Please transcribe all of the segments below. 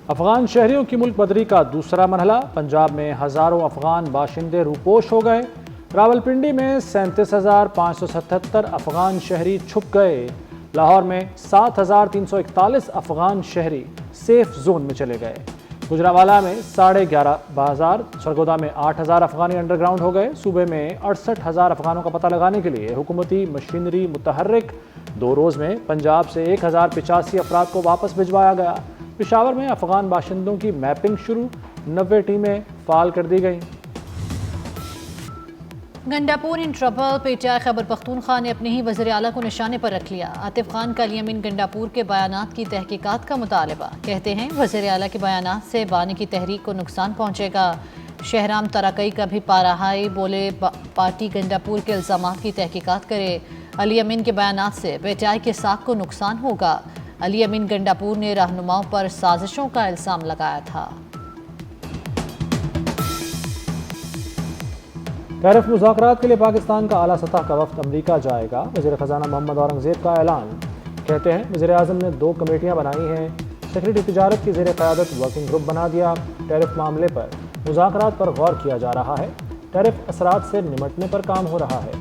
افغان شہریوں کی ملک بدری کا دوسرا مرحلہ، پنجاب میں ہزاروں افغان باشندے روپوش ہو گئے۔ راولپنڈی میں 37,577 افغان شہری چھپ گئے۔ لاہور میں 7,341 افغان شہری سیف زون میں چلے گئے۔ گجرانوالہ میں 11,500، سرگودا میں 8,000 افغانی انڈر گراؤنڈ ہو گئے۔ صوبے میں 68,000 افغانوں کا پتہ لگانے کے لیے حکومتی مشینری متحرک۔ 2 روز میں پنجاب سے 1,085 افراد کو واپس بھجوایا گیا۔ پشاور میں افغان باشندوں کی میپنگ شروع، 90 ٹیمیں فعال کر دی گئیں۔ Gandapur in trouble, P T I Khyber Pakhtunkhwa نے اپنے ہی وزیر اعلیٰ کو نشانے پر رکھ لیا۔ عاطف خان کا علی امین گنڈاپور کے بیانات کی تحقیقات کا مطالبہ، کہتے ہیں وزیر اعلیٰ کے بیانات سے بانی کی تحریک کو نقصان پہنچے گا۔ شہرام تراکئی کا بھی پارہائی، بولے پارٹی گنڈاپور کے الزامات کی تحقیقات کرے۔ علی امین کے بیانات سے پی ٹی آئی کے ساکھ کو نقصان ہوگا۔ علی امین گنڈاپور نے رہنماؤں پر سازشوں کا الزام لگایا تھا۔ ٹیرف مذاکرات کے لیے پاکستان کا اعلیٰ سطح کا وفد امریکہ جائے گا، وزیر خزانہ محمد اورنگزیب کا اعلان۔ کہتے ہیں وزیر اعظم نے 2 کمیٹیاں بنائی ہیں، سیکرٹری تجارت کی زیر قیادت ورکنگ گروپ بنا دیا۔ ٹیرف معاملے پر مذاکرات پر غور کیا جا رہا ہے، ٹیرف اثرات سے نمٹنے پر کام ہو رہا ہے۔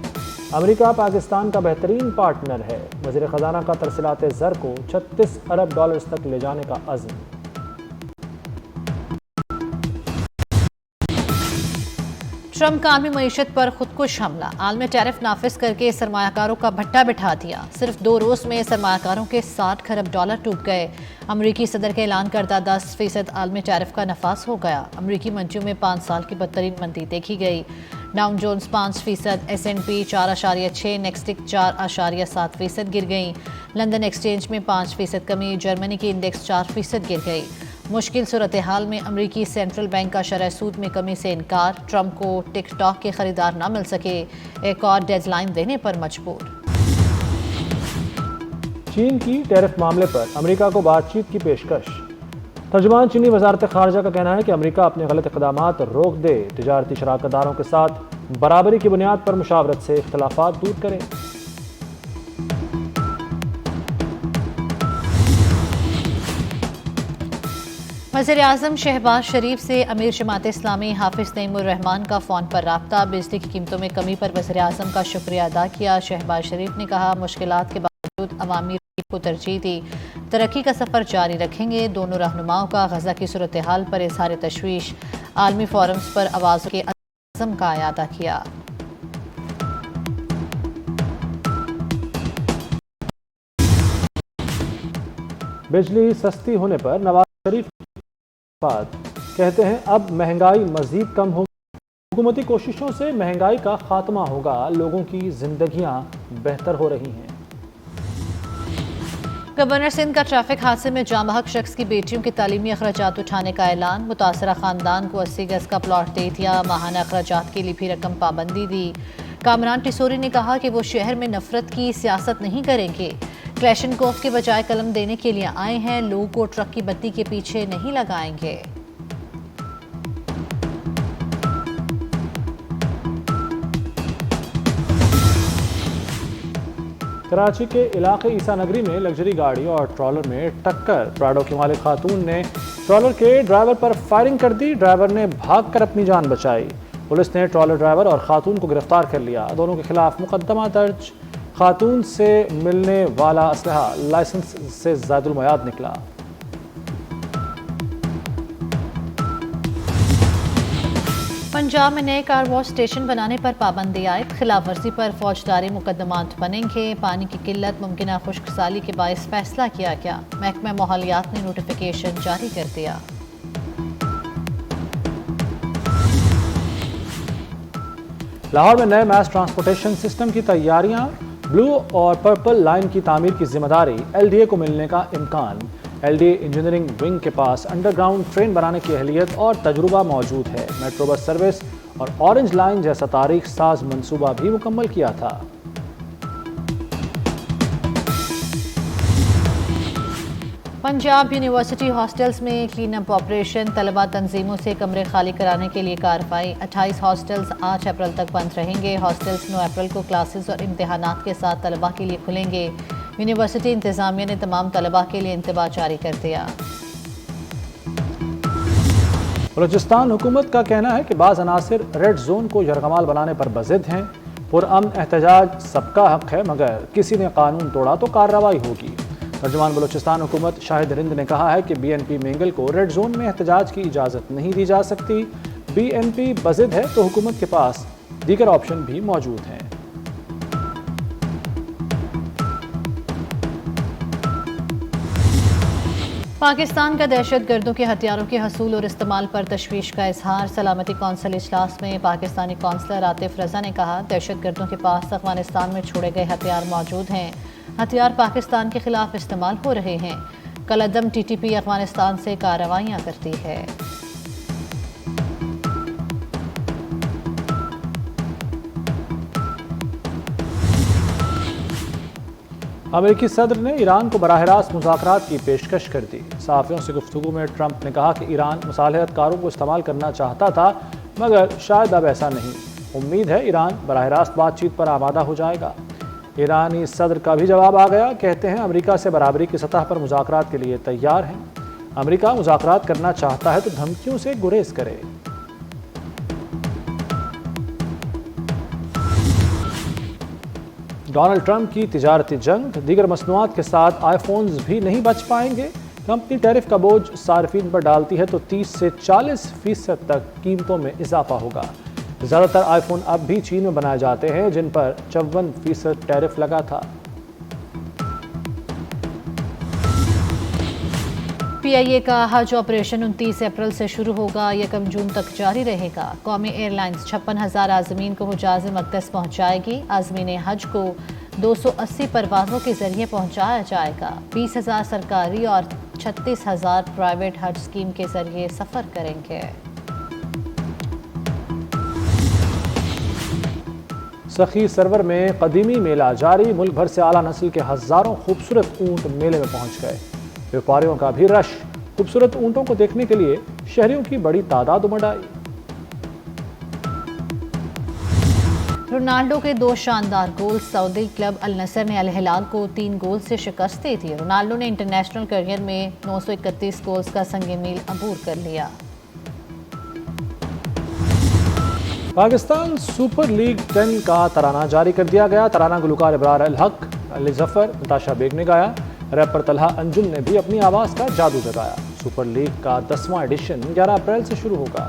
امریکہ پاکستان کا بہترین پارٹنر ہے، وزیر خزانہ کا ترسیلات زر کو $36 ارب تک لے جانے کا عزم۔ ٹرمپ کا عالمی معیشت پر خودکش حملہ، عالمی ٹیرف نافذ کر کے سرمایہ کاروں کا بھٹا بٹھا دیا۔ صرف 2 روز میں سرمایہ کاروں کے $60 ارب ٹوٹ گئے۔ امریکی صدر کے اعلان کردہ 10% عالمی ٹیرف کا نفاذ ہو گیا۔ امریکی منڈیوں میں 5 سال کی بدترین مندی دیکھی گئی۔ ڈاؤ جونز 5%، S&P 4.6، نیکسٹک 4.7% گر گئیں۔ لندن ایکسچینج میں 5% کمی، جرمنی کی انڈیکس 4% گر گئی۔ مشکل صورتحال میں امریکی سینٹرل بینک کا شرح سود میں کمی سے انکار، ٹرمپ کو ٹک ٹاک کے خریدار نہ مل سکے، ایک اور ڈیڈ لائن دینے پر مجبور۔ چین کی ٹیرف معاملے پر امریکہ کو بات چیت کی پیشکش۔ ترجمان چینی وزارت خارجہ کا کہنا ہے کہ امریکہ اپنے غلط اقدامات روک دے، تجارتی شراکت داروں کے ساتھ برابری کی بنیاد پر مشاورت سے اختلافات دور کرے۔ وزیر اعظم شہباز شریف سے امیر جماعت اسلامی حافظ نعیم الرحمان کا فون پر رابطہ، بجلی کی قیمتوں میں کمی پر وزیر اعظم کا شکریہ ادا کیا۔ شہباز شریف نے کہا مشکلات کے باوجود عوامی رائے کو ترجیح دی، ترقی کا سفر جاری رکھیں گے۔ دونوں رہنماؤں کا غزہ کی صورتحال پر اظہار تشویش، عالمی فورمز پر آوازوں کے عزم کا اعادہ کیا۔ بجلی سستی ہونے پر نواز شریف کہتے ہیں اب مہنگائی مزید کم ہوگی، حکومتی کوششوں سے مہنگائی کا خاتمہ ہوگا، لوگوں کی زندگیاں بہتر ہو رہی ہیں۔ گورنر سندھ کا ٹریفک حادثے میں جاں بحق شخص کی بیٹیوں کے تعلیمی اخراجات اٹھانے کا اعلان، متاثرہ خاندان کو 80 گز کا پلاٹ دے دیا، ماہانہ اخراجات کے لیے بھی رقم پابندی دی۔ کامران ٹیسوری نے کہا کہ وہ شہر میں نفرت کی سیاست نہیں کریں گے، کلیشنکوف کے بجائے قلم دینے کے لیے آئے ہیں، لوگوں کو ٹرک کی بتی کے پیچھے نہیں لگائیں گے۔ کراچی کے علاقے عیسیٰ نگری میں لگژری گاڑی اور ٹرالر میں ٹکر، پراڈو کی مالک خاتون نے ٹرالر کے ڈرائیور پر فائرنگ کر دی، ڈرائیور نے بھاگ کر اپنی جان بچائی۔ پولیس نے ٹرالر ڈرائیور اور خاتون کو گرفتار کر لیا، دونوں کے خلاف مقدمہ درج۔ خاتون سے ملنے والا اسلحہ لائسنس سے زائد المیعاد نکلا۔ پنجاب میں نئے کار واش اسٹیشن بنانے پر پابندی عائد، خلاف ورزی پر فوجداری مقدمات بنیں گے، پانی کی قلت ممکنہ خشک سالی کے باعث فیصلہ کیا گیا، محکمہ ماحولیات نے نوٹیفیکیشن جاری کر دیا۔ لاہور میں نئے میس ٹرانسپورٹیشن سسٹم کی تیاریاں، بلو اور پرپل لائن کی تعمیر کی ذمہ داری ایل ڈی اے کو ملنے کا امکان۔ L D A engineering wing کے پاس انڈر گراؤنڈ ٹرین بنانے کی اہلیت اور تجربہ موجود ہے، میٹرو بس سروس اور اورنج لائن جیسا تاریخ ساز منصوبہ بھی مکمل کیا تھا۔ پنجاب یونیورسٹی ہاسٹلز میں کلین اپ آپریشن، طلبہ تنظیموں سے کمرے خالی کرانے کے لیے کارروائی، 28 ہاسٹلز 8 اپریل تک بند رہیں گے، ہاسٹلز 9 اپریل کو کلاسز اور امتحانات کے ساتھ طلبہ کے لیے کھلیں گے۔ یونیورسٹی انتظامیہ نے تمام طلبہ کے لیے انتباہ جاری کر دیا۔ بلوچستان حکومت کا کہنا ہے کہ بعض عناصر ریڈ زون کو یرغمال بنانے پر بضد ہیں۔ پرامن احتجاج سب کا حق ہے، مگر کسی نے قانون توڑا تو کارروائی ہوگی۔ ترجمان بلوچستان حکومت شاہد رند نے کہا ہے کہ بی این پی مینگل کو ریڈ زون میں احتجاج کی اجازت نہیں دی جا سکتی۔ بی این پی بضد ہے تو حکومت کے پاس دیگر آپشن بھی موجود ہیں۔ پاکستان کا دہشت گردوں کے ہتھیاروں کے حصول اور استعمال پر تشویش کا اظہار۔ سلامتی کونسل اجلاس میں پاکستانی کونسلر عاطف رضا نے کہا، دہشت گردوں کے پاس افغانستان میں چھوڑے گئے ہتھیار موجود ہیں، ہتھیار پاکستان کے خلاف استعمال ہو رہے ہیں۔ کالعدم ٹی ٹی پی افغانستان سے کارروائیاں کرتی ہے۔ امریکی صدر نے ایران کو براہ راست مذاکرات کی پیشکش کر دی۔ صحافیوں سے گفتگو میں ٹرمپ نے کہا کہ ایران مصالحت کاروں کو استعمال کرنا چاہتا تھا، مگر شاید اب ایسا نہیں۔ امید ہے ایران براہ راست بات چیت پر آمادہ ہو جائے گا۔ ایرانی صدر کا بھی جواب آ گیا، کہتے ہیں امریکہ سے برابری کی سطح پر مذاکرات کے لیے تیار ہیں۔ امریکہ مذاکرات کرنا چاہتا ہے تو دھمکیوں سے گریز کرے۔ ڈونلڈ ٹرمپ کی تجارتی جنگ، دیگر مصنوعات کے ساتھ آئی فونز بھی نہیں بچ پائیں گے۔ کمپنی ٹیرف کا بوجھ صارفین پر ڈالتی ہے تو 30 سے 40% تک قیمتوں میں اضافہ ہوگا۔ زیادہ تر آئی فون اب بھی چین میں بنائے جاتے ہیں، جن پر 54% ٹیرف لگا تھا۔ پی آئی اے کا حج آپریشن 29 اپریل سے شروع ہوگا، 1 جون تک جاری رہے گا۔ قومی ایئر لائنز 56,000 عازمین کو حجاز مقدس پہنچائے گی۔ عازمین حج کو 280 پروازوں کے ذریعے پہنچایا جائے گا۔ 20,000 سرکاری اور 36,000 پرائیویٹ حج اسکیم کے ذریعے سفر کریں گے۔ سخی سرور میں قدیمی میلہ جاری، ملک بھر سے اعلیٰ نسل کے ہزاروں خوبصورت اونٹ میلے میں پہنچ گئے۔ ویپاریوں کا بھی رش، خوبصورت اونٹوں کو دیکھنے کے لیے شہریوں کی بڑی تعداد امڑ آئی۔ رونالڈو کے 2 شاندار گول، سعودی کلب النصر نے الہلال کو 3 گول سے شکست دے دی۔ رونالڈو نے انٹرنیشنل کیریئر میں 931 گولز کا سنگ میل عبور کر لیا۔ پاکستان سپر لیگ 10 کا ترانہ جاری کر دیا گیا۔ ترانہ گلوکار ابرار الحق، علی ظفر، نتاشا بیگ نے گایا۔ ریپر طلحہ انجم نے بھی اپنی آواز کا جادو جگایا۔ سپر لیگ کا 10واں ایڈیشن 11 اپریل سے شروع ہوگا۔